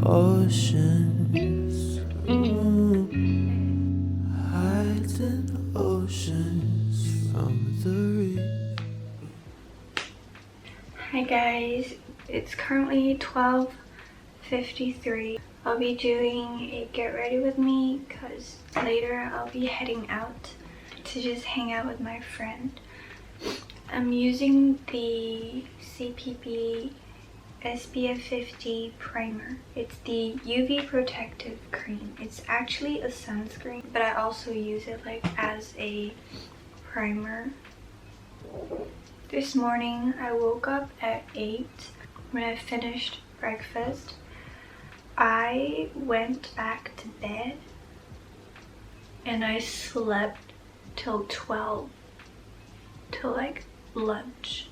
oceans, heights and oceans from the reef. Hi guys, it's currently 12:53. I'll be doing a get ready with me because later I'll be heading out to just hang out with my friend. I'm using the CPB SPF 50 primer. It's the UV protective cream. It's actually a sunscreen, but I also use it like as a primer. This morning I woke up at 8 when I finished breakfast. I went back to bed and I slept till 12, till like lunch.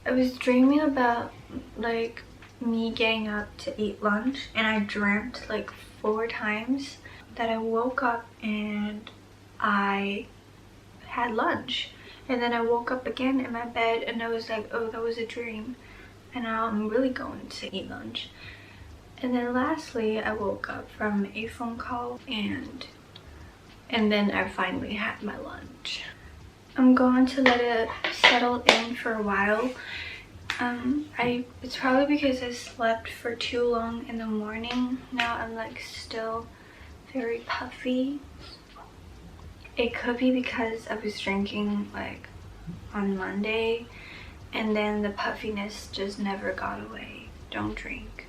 I was dreaming about like me getting up to eat lunch, and I dreamt like 4 times that I woke up and I had lunch, and then I woke up again in my bed and I was like, oh, that was a dream, and now I'm really going to eat lunch. And then lastly I woke up from a phone call and then I finally had my lunch. I'm going to let it settle in for a while. It's probably because I slept for too long in the morning. Now I'm like still very puffy. It could be because I was drinking like on Monday and then the puffiness just never got away. Don't drink.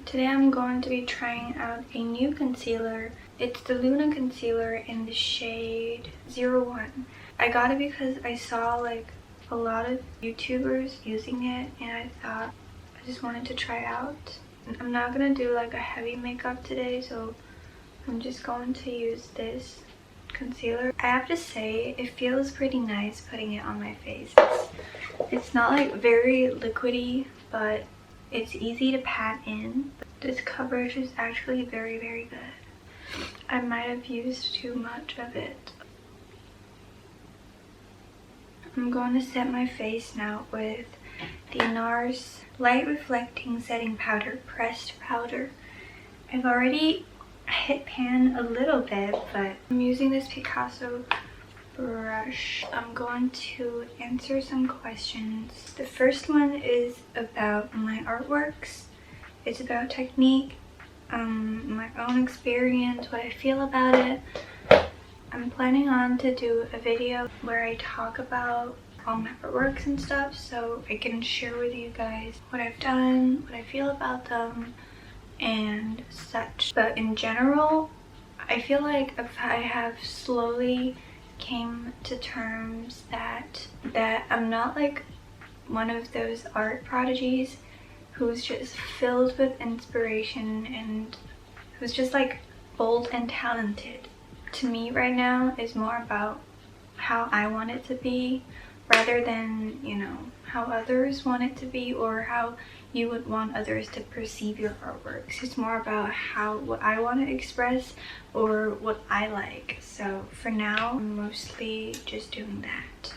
Today I'm going to be trying out a new concealer. It's the Luna concealer in the shade 01. I got it because I saw like a lot of YouTubers using it and I thought I just wanted to try out. I'm not gonna do like a heavy makeup today, so I'm just going to use this concealer. I have to say it feels pretty nice putting it on my face. It's not like very liquidy, but it's easy to pat in. This coverage is actually very, very good. I might have used too much of it. I'm going to set my face now with the NARS Light Reflecting Setting Powder, pressed powder. I've already hit pan a little bit, but I'm using this Picasso brush. I'm going to answer some questions. The first one is about my artworks. It's about technique, my own experience, what I feel about it. I'm planning on to do a video where I talk about all my artworks and stuff, so I can share with you guys what I've done, what I feel about them, and such. But in general, I feel like if I have slowly came to terms that I'm not like one of those art prodigies who's just filled with inspiration and who's just like bold and talented. To me right now is more about how I want it to be rather than, you know, how others want it to be or how you would want others to perceive your artworks. It's more about what I want to express or what I like. So for now, I'm mostly just doing that.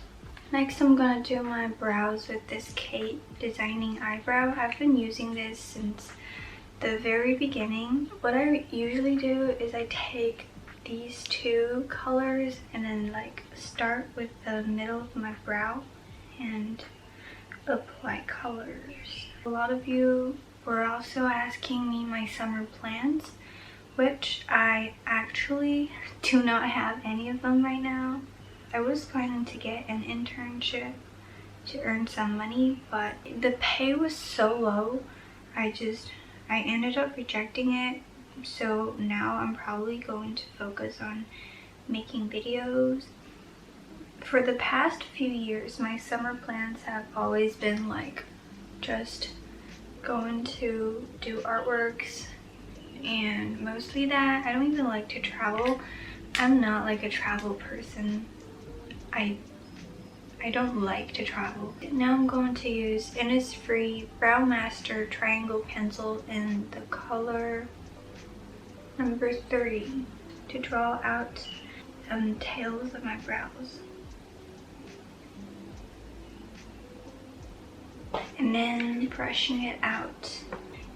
Next, I'm gonna do my brows with this Kate Designing Eyebrow. I've been using this since the very beginning. What I usually do is I take these 2 colors and then like start with the middle of my brow and apply colors. A lot of you were also asking me my summer plans, which I actually do not have any of them right now. I was planning to get an internship to earn some money, but the pay was so low, I ended up rejecting it. So now I'm probably going to focus on making videos. For the past few years, my summer plans have always been like just going to do artworks and mostly that. I don't even like to travel. I'm not like a travel person. I don't like to travel. Now I'm going to use Innisfree Brow Master Triangle Pencil in the color number 3 to draw out the tails of my brows. And then brushing it out.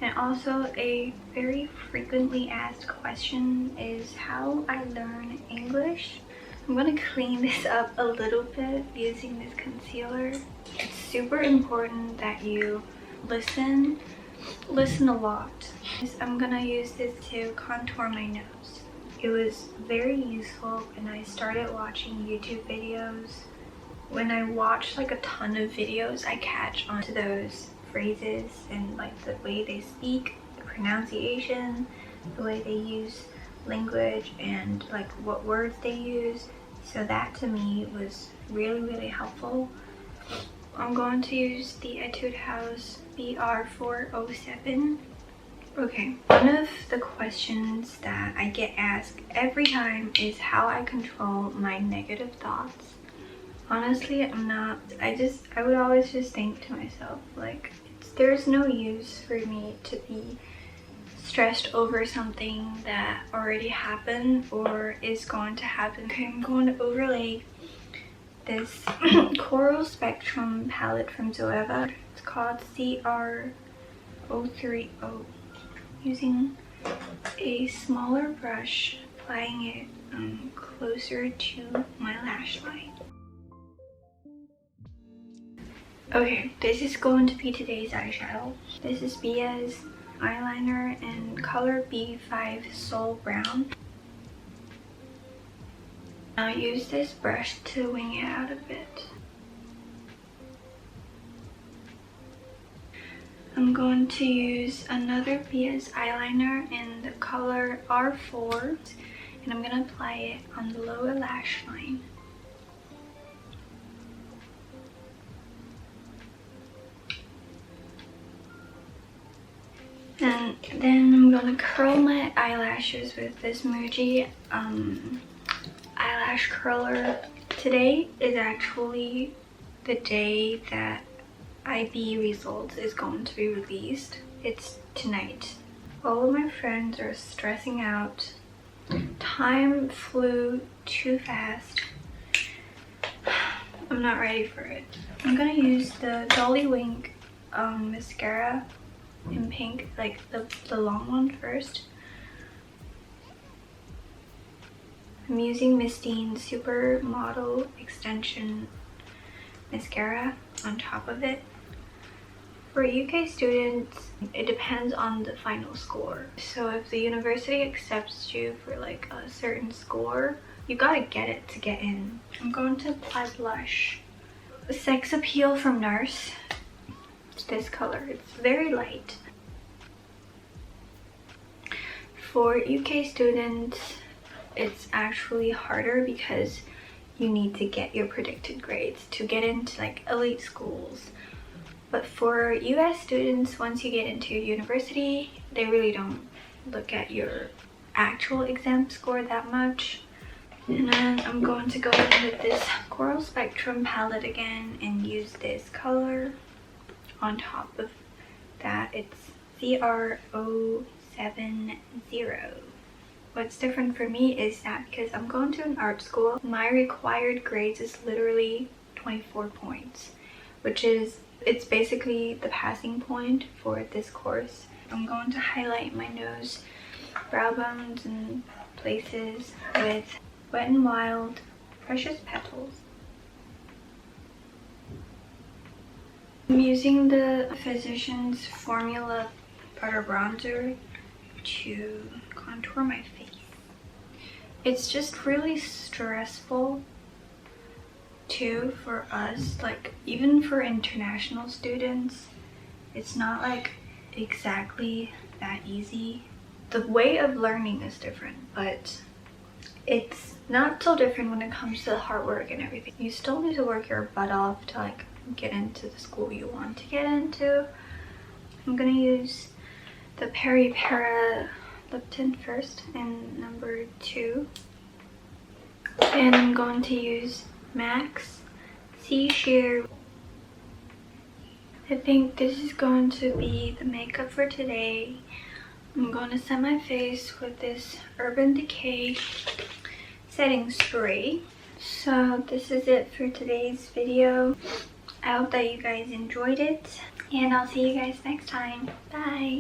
And also a very frequently asked question is how I learn English. I'm gonna clean this up a little bit using this concealer. It's super important that you listen a lot. I'm gonna use this to contour my nose. It was very useful when I started watching YouTube videos. When I watch like a ton of videos, I catch on to those phrases and like the way they speak, the pronunciation, the way they use language, and like what words they use. So that to me was really helpful. I'm going to use the Etude House BR407. Okay, one of the questions that I get asked every time is how I control my negative thoughts. Honestly, I would always just think to myself, like, there's no use for me to be stressed over something that already happened or is going to happen. Okay, I'm going to overlay this Coral Spectrum palette from Zoeva. It's called CR030. Using a smaller brush, applying it closer to my lash line. Okay, this is going to be today's eyeshadow. This is Bia's eyeliner in color B5 Soul Brown. I'll use this brush to wing it out a bit. I'm going to use another Bia's eyeliner in the color R4, and I'm going to apply it on the lower lash line. And then I'm going to curl my eyelashes with this Muji eyelash curler. Today is actually the day that IB results is going to be released. It's tonight. All of my friends are stressing out. Time flew too fast. I'm not ready for it. I'm gonna use the Dolly Wink mascara in pink, like the long one first. I'm using Mistine's Supermodel Extension mascara on top of it. For UK students, it depends on the final score. So if the university accepts you for like a certain score, you gotta get it to get in. I'm going to apply blush. Sex Appeal from NARS. It's this color. It's very light. For UK students, it's actually harder because you need to get your predicted grades to get into like elite schools. But for US students, once you get into university, they really don't look at your actual exam score that much. And then I'm going to go in with this Coral Spectrum palette again and use this color on top of that. It's CR070. What's different for me is that because I'm going to an art school, my required grades is literally 24 points, which is, it's basically the passing point for this course. I'm going to highlight my nose, brow bones, and places with Wet n Wild Precious Petals. I'm using the Physicians Formula Butter Bronzer to contour my face. It's just really stressful too for us, like even for international students, it's not like exactly that easy. The way of learning is different, but it's not so different when it comes to the hard work and everything. You still need to work your butt off to like get into the school you want to get into. I'm gonna use the Peri Para lip tint first in number 2, and I'm going to use MAC's Sea Sheer. I think this is going to be the makeup for today. I'm going to set my face with this Urban Decay setting spray. So this is it for today's video. I hope that you guys enjoyed it, and I'll see you guys next time. Bye!